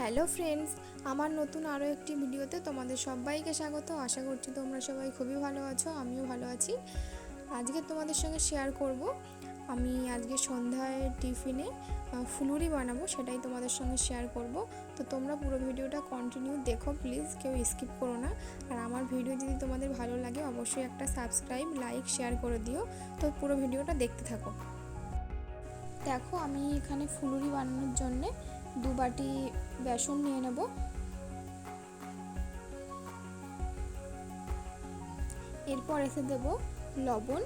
Hello friends, আমার নতুন আরও একটি ভিডিওতে তোমাদের সবাইকে স্বাগত। আশা করছি তোমরা সবাই খুবই ভালো আছো, আমিও ভালো আছি। আজকে তোমাদের সঙ্গে শেয়ার করব আমি আজকে সন্ধ্যায় টিফিনে ফুলুরি বানাবো, সেটাই তোমাদের সঙ্গে শেয়ার করব। তো তোমরা পুরো ভিডিওটা কন্টিনিউ দেখো, প্লিজ কেউ স্কিপ করো না। আর আমার ভিডিও যদি তোমাদের ভালো লাগে অবশ্যই একটা সাবস্ক্রাইব, লাইক, শেয়ার করে দিও। তো পুরো ভিডিওটা দেখতে থাকো। দেখো, আমি এখানে ফুলুরি বানানোর জন্যে 2 বাটি বেসন নিয়ে নেব। এরপর এসে দেব লবণ,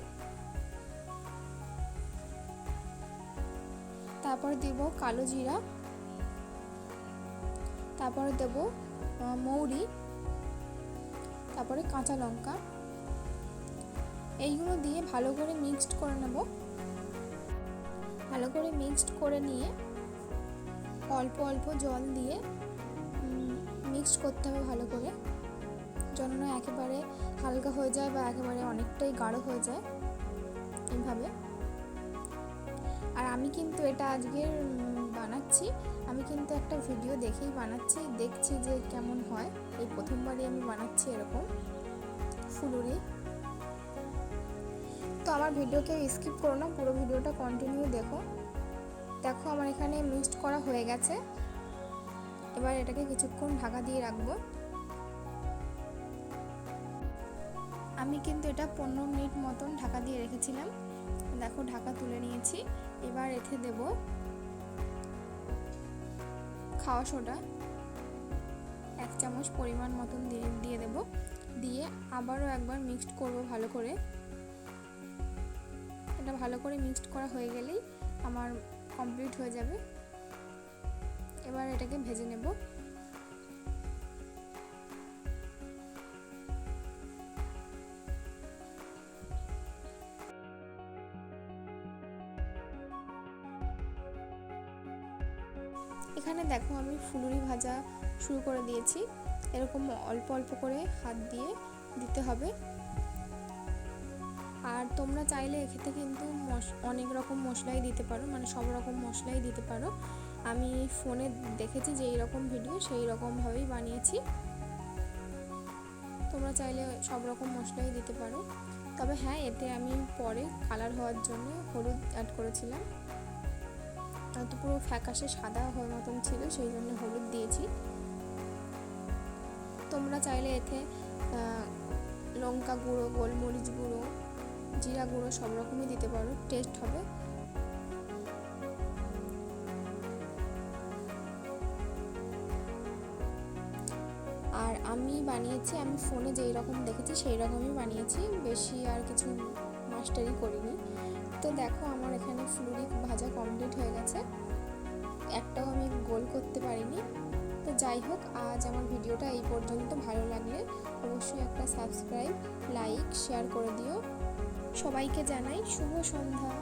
তারপর দেব কালো জিরা, তারপরে দেব মৌরি, তারপরে কাঁচা লঙ্কা। এইগুলো দিয়ে ভালো করে মিক্সড করে নেব। ভালো করে মিক্সড করে নিয়ে অল্প অল্প জল দিয়ে মিক্সড করতে হবে ভালো করে, যেন না একেবারে হালকা হয়ে যায় বা একেবারে অনেকটাই গাঢ় হয়ে যায় এইভাবে। আর আমি কিন্তু এটা আজকের বানাচ্ছি, আমি কিন্তু একটা ভিডিও দেখেই বানাচ্ছি, দেখছি যে কেমন হয়। এই প্রথমবারই আমি বানাচ্ছি এরকম ফুলুরি। তো আমার ভিডিওকে স্কিপ করো না, পুরো ভিডিওটা কন্টিনিউ দেখো। দেখো, আমার এখানে মিক্সড করা হয়ে গেছে। এবার এটাকে কিছুক্ষণ ঢাকা দিয়ে রাখবো। আমি কিন্তু এটা 15 মিনিট মতন ঢাকা দিয়ে রেখেছিলাম। দেখো, ঢাকা তুলে নিয়েছি। এবার এতে দেব খাওয়া সোডা 1 চামচ পরিমাণ মতন দিয়ে দেব। দিয়ে আবারও একবার মিক্সড করব ভালো করে। এটা ভালো করে মিক্সড করা হয়ে গেলেই আমার কমপ্লিট হয়ে যাবে। এবার এটাকে ভেজে নেব। এখানে দেখো, আমি ফুলুরি ভাজা শুরু করে দিয়েছি। এরকম অল্প অল্প করে হাত দিয়ে দিতে হবে। আর তোমরা চাইলে এক্ষেত্রে কিন্তু অনেক রকম মশলাই দিতে পারো, মানে সব রকম মশলাই দিতে পারো। আমি ফোনে দেখেছি যে এইরকম ভিডিও, সেই রকমভাবেই বানিয়েছি। তোমরা চাইলে সব রকম মশলাই দিতে পারো। তবে হ্যাঁ, এতে আমি পরে কালার হওয়ার জন্য হলুদ অ্যাড করেছিলাম। তো পুরো ফ্যাকাশে সাদা হওয়ার মতন ছিল, সেই জন্য হলুদ দিয়েছি। তোমরা চাইলে এতে লঙ্কা গুঁড়ো, গোলমরিচ গুঁড়ো, জিরা গুঁড়ো সব রকমই দিতে পারো, টেস্ট হবে। আর আমি বানিয়েছি, আমি ফোনে যেই রকম দেখেছি সেই রকমই বানিয়েছি, বেশি আর কিছু মাস্টারি করিনি। তো দেখো, আমার এখানে ফুলুরি ভাজা কমপ্লিট হয়ে গেছে। একটাও আমি গোল করতে পারিনি। তো যাই হোক, আজ আমার ভিডিওটা এই পর্যন্ত। ভালো লাগলে অবশ্যই একটা সাবস্ক্রাইব, লাইক, শেয়ার করে দিও। সবাইকে জানাই শুভ সন্ধ্যা।